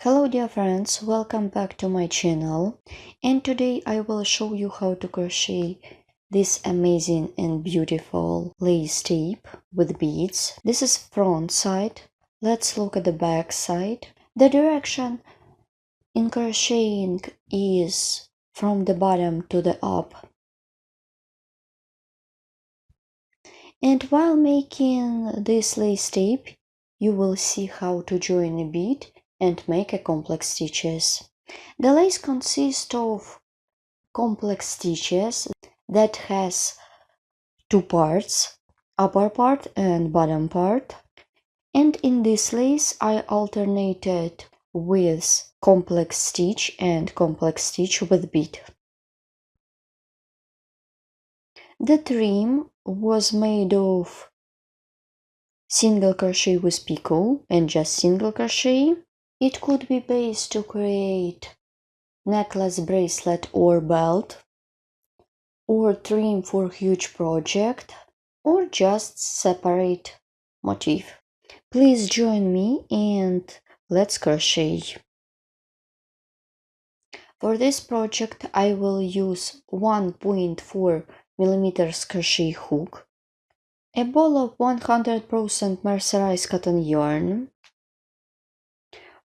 Hello dear friends, welcome back to my channel, and today I will show you how to crochet this amazing and beautiful lace tape with beads. This is front side. Let's look at the back side. The direction in crocheting is from the bottom to the up. And while making this lace tape, you will see how to join a bead and make a complex stitches. The lace consists of complex stitches that has two parts, upper part and bottom part. And in this lace I alternated with complex stitch and complex stitch with bead. The trim was made of single crochet with picot and just single crochet. It could be based to create necklace, bracelet or belt, or trim for huge project, or just separate motif. Please join me and let's crochet. For this project I will use 1.4 millimeters crochet hook, a ball of 100% mercerized cotton yarn,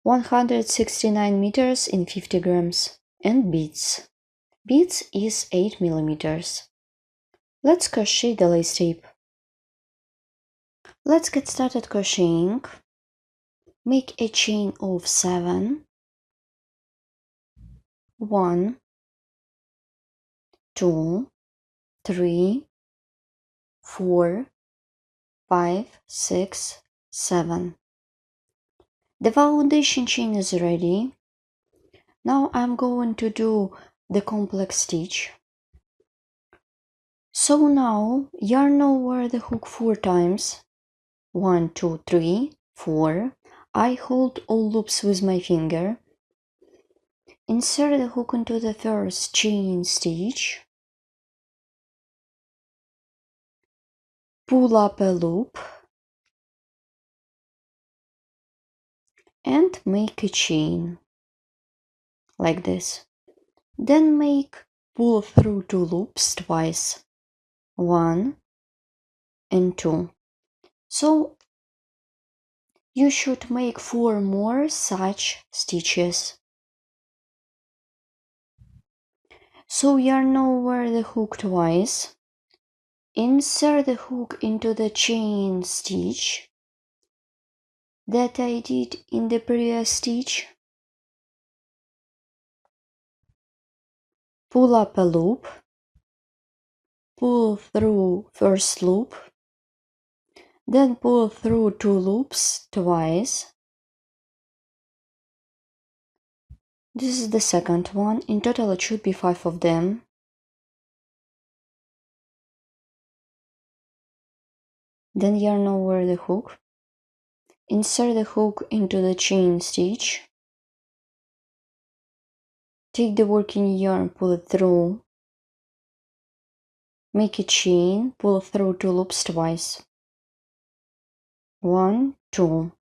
169 meters in 50 grams, and beads. Beads is 8 millimeters. Let's crochet the lace tape. Let's get started crocheting. Make a chain of 7. 1, 2, 3, 4, 5, 6, 7. The foundation chain is ready. Now I'm going to do the complex stitch. So now yarn over the hook 4 times. 1, 2, 3, 4. I hold all loops with my finger. Insert the hook into the first chain stitch. Pull up a loop and make a chain like this. Then make pull through 2 loops twice, 1 and 2. So you should make 4 more such stitches. So yarn over the hook twice, insert the hook into the chain stitch that I did in the previous stitch. Pull up a loop, pull through first loop, then pull through 2 loops twice. This is the second one. In total it should be 5 of them. Then yarn over the hook, insert the hook into the chain stitch, take the working yarn, pull it through, make a chain, pull through 2 loops twice, 1, 2.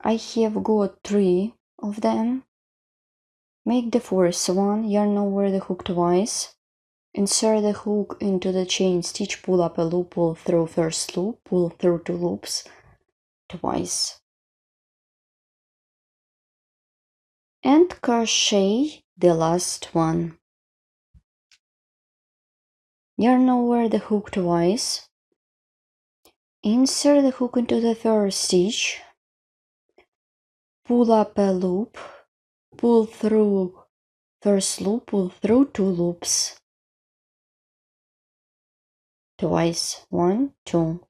I have got 3 of them. Make the fourth one, yarn over the hook twice, insert the hook into the chain stitch, pull up a loop, pull through first loop, pull through 2 loops twice, and crochet the last one. Yarn over the hook twice, insert the hook into the first stitch, pull up a loop, pull through first loop, pull through 2 loops twice, 1, 2.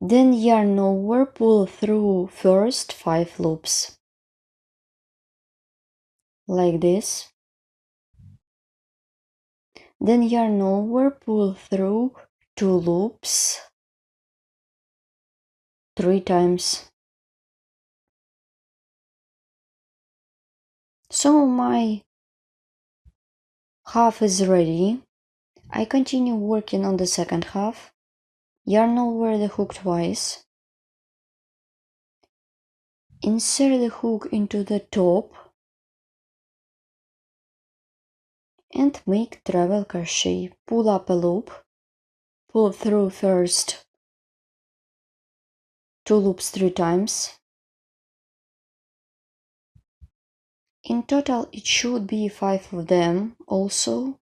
Then yarn over, pull through first 5 loops like this. Then yarn over, pull through 2 loops 3 times. So my half is ready. I continue working on the second half. yarn over the hook twice, insert the hook into the top and make treble crochet. Pull up a loop, pull through first 2 loops 3 times. In total it should be 5 of them also.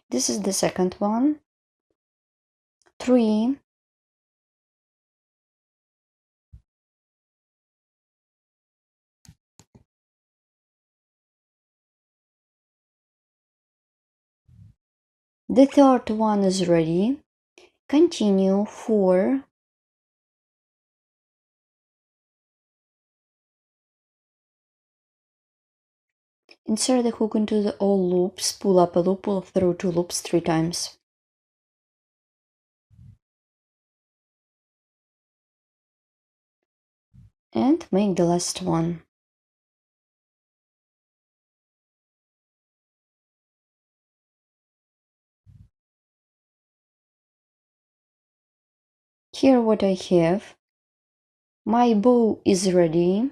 This is the second one. 3, the third one is ready. Continue 4, insert the hook into the all loops, pull up a loop, pull through 2 loops 3 times. And make the last one. Here what I have. My bow is ready.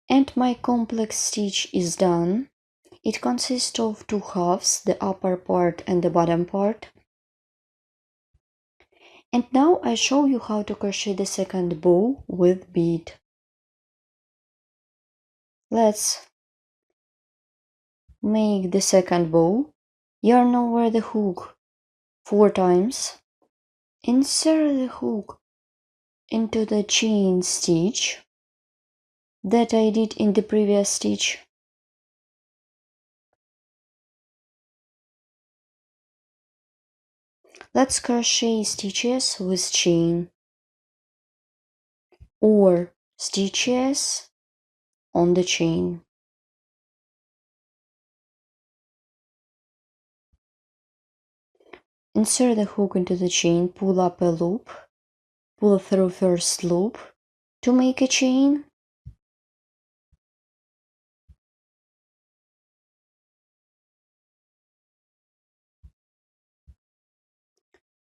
And my complex stitch is done. It consists of 2 halves, the upper part and the bottom part. And now I show you how to crochet the second bow with bead. Let's make the second bow. Yarn over the hook 4 times. Insert the hook into the chain stitch that I did in the previous stitch. Let's crochet stitches with chain or stitches on the chain. Insert the hook into the chain, pull up a loop, pull through first loop to make a chain.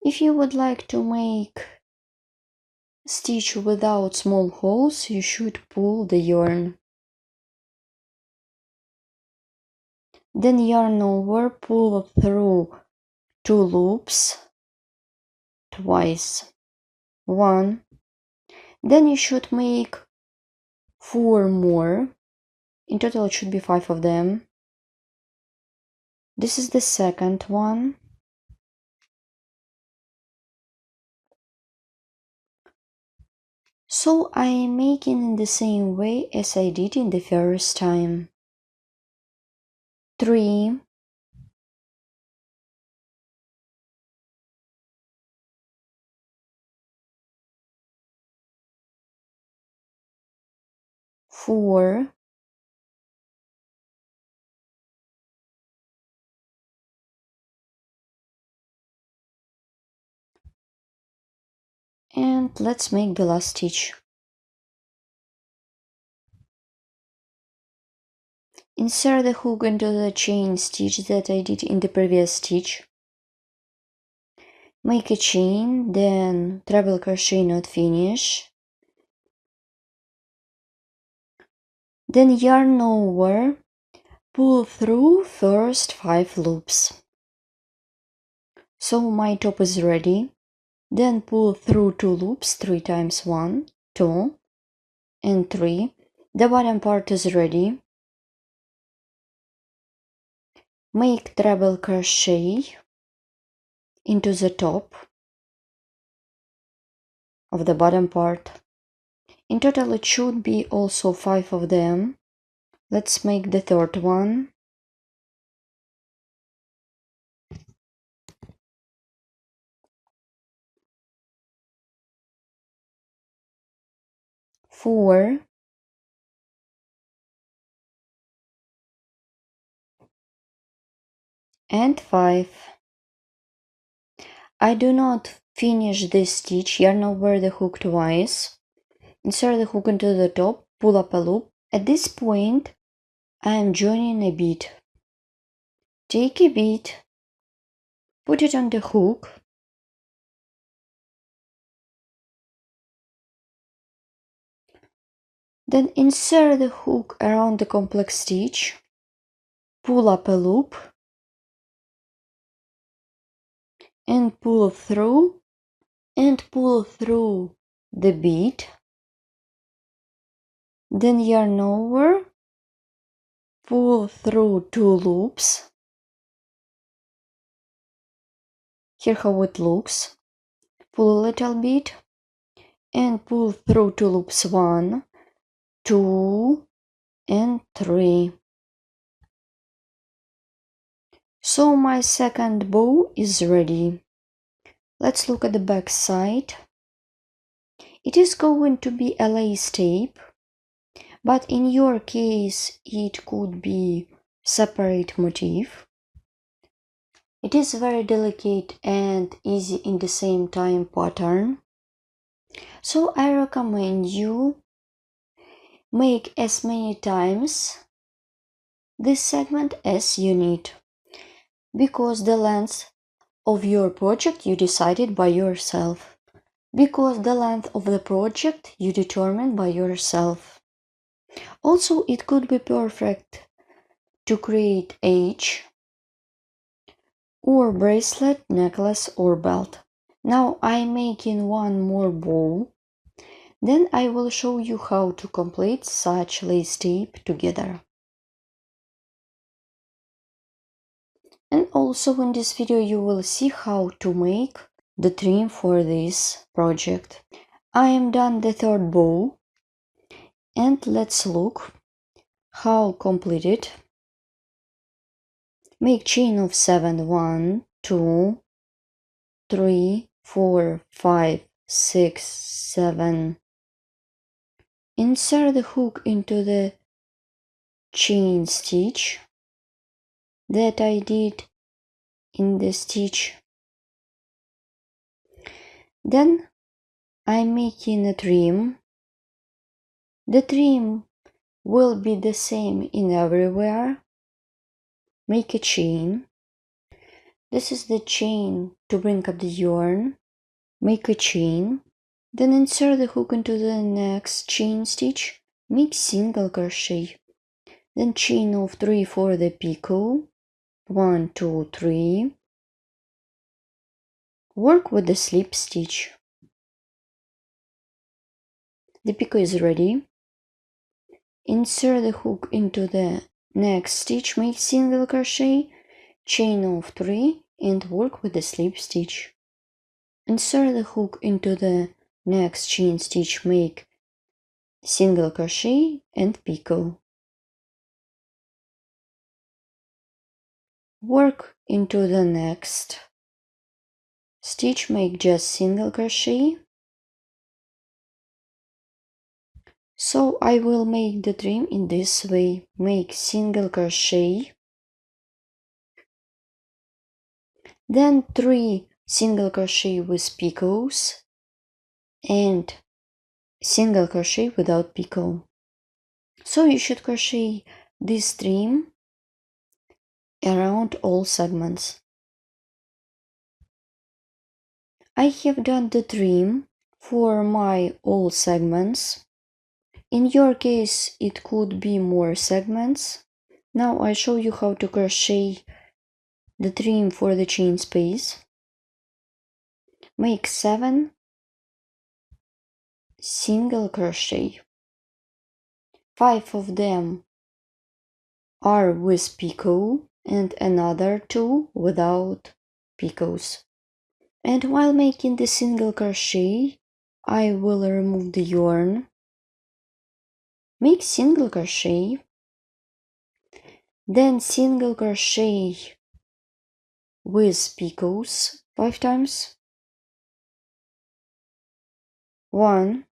If you would like to make stitch without small holes, you should pull the yarn. Then yarn over, pull through 2 loops twice. 1. Then you should make 4 more. In total it should be 5 of them. This is the second one. So I am making in the same way as I did in the first time. 3, 4, and let's make the last stitch. Insert the hook into the chain stitch that I did in the previous stitch. Make a chain, then treble crochet knot finish. Then yarn over, pull through first 5 loops. So my top is ready. Then pull through 2 loops 3 times, 1, 2, and 3. The bottom part is ready. Make treble crochet into the top of the bottom part. In total it should be also 5 of them. Let's make the third one. Four, and 5. I do not finish this stitch, yarn over the hook twice, insert the hook into the top, pull up a loop. At this point I am joining a bead. Take a bead Put it on the hook. Then insert the hook around the complex stitch. Pull up a loop and pull through the bead. Then yarn over, pull through 2 loops. Here how it looks. Pull a little bit and pull through 2 loops, 1, 2 and 3. So my second bow is ready. Let's look at the back side. It is going to be a lace tape, but in your case it could be separate motif. It is very delicate and easy in the same time pattern. So I recommend you make as many times this segment as you need, because the length of your project you decided by yourself. Because the length of the project you determine by yourself. Also, it could be perfect to create edge or bracelet, necklace or belt. Now I'm making one more bow. Then I will show you how to complete such lace tape together. And also in this video you will see how to make the trim for this project. I am done the third bow, and let's look how completed. Make chain of 7, 1, 2, 3, 4, 5, 6, 7. Insert the hook into the chain stitch that I did in the stitch. Then I'm making a trim. The trim will be the same in everywhere. Make a chain. This is the chain to bring up the yarn. Make a chain. Then insert the hook into the next chain stitch. Make single crochet. Then chain of 3 for the picot. 1, 2, 3. Work with the slip stitch. The picot is ready. Insert the hook into the next stitch, make single crochet, chain of 3 and work with the slip stitch. Insert the hook into the next chain stitch, make single crochet and picot. Work into the next stitch, make just single crochet. So I will make the trim in this way. Make single crochet, then 3 single crochet with picots and single crochet without picot. So you should crochet this trim around all segments. I have done the trim for my all segments. In your case it could be more segments. Now I show you how to crochet the trim for the chain space. Make 7 single crochet. 5 of them are with picot and another 2 without picots. And while making the single crochet, I will remove the yarn. Make single crochet, then single crochet with picots 5 times. 1,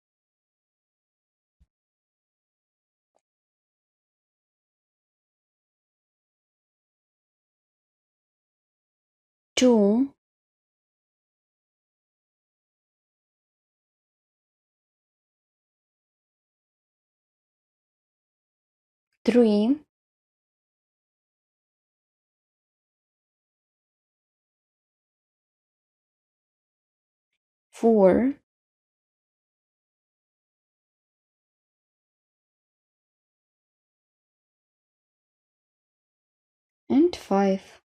2, 3, 4 and 5.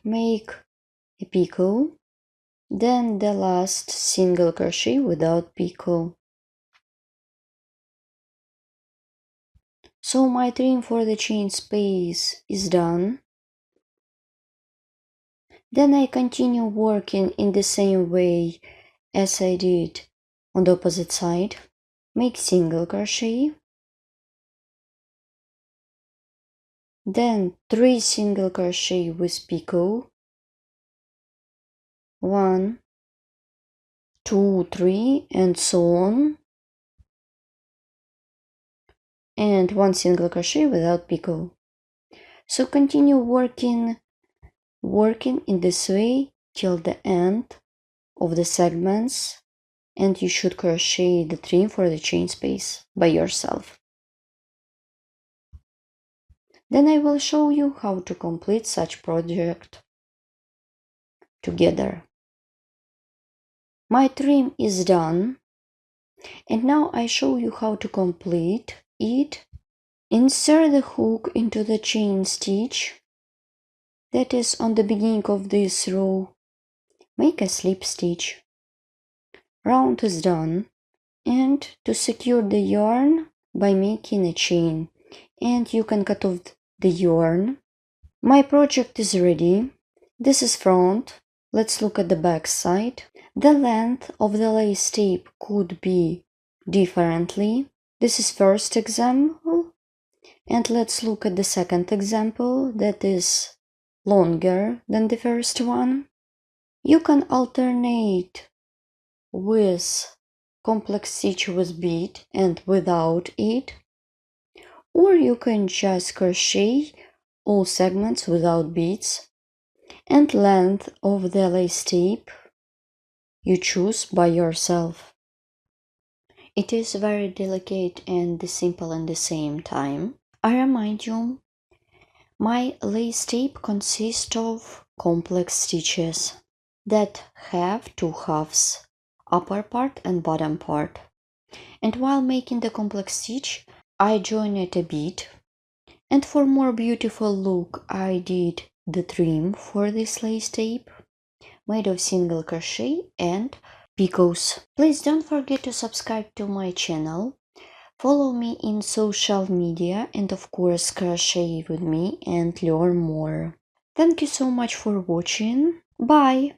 Make a picot, then the last single crochet without picot. So my trim for the chain space is done. Then I continue working in the same way as I did on the opposite side. Make single crochet, then 3 single crochet with picot, 1, 2, 3, and so on, and 1 single crochet without picot. So continue working in this way till the end of the segments, and you should crochet the trim for the chain space by yourself. Then I will show you how to complete such project together. My trim is done, and now I show you how to complete it. Insert the hook into the chain stitch that is on the beginning of this row. Make a slip stitch. Round is done, and to secure the yarn by making a chain, and you can cut off the yarn. My project is ready. This is front. Let's look at the back side. The length of the lace tape could be differently. This is first example, and let's look at the second example that is longer than the first one. You can alternate with complex stitch with bead and without it, or you can just crochet all segments without beads, and length of the lace tape you choose by yourself. It is very delicate and simple at the same time. I remind you, my lace tape consists of complex stitches that have 2 halves, upper part and bottom part. And while making the complex stitch, I joined a bead, and for more beautiful look, I did the trim for this lace tape made of single crochet and picots. Please don't forget to subscribe to my channel, follow me in social media, and of course crochet with me and learn more. Thank you so much for watching. Bye!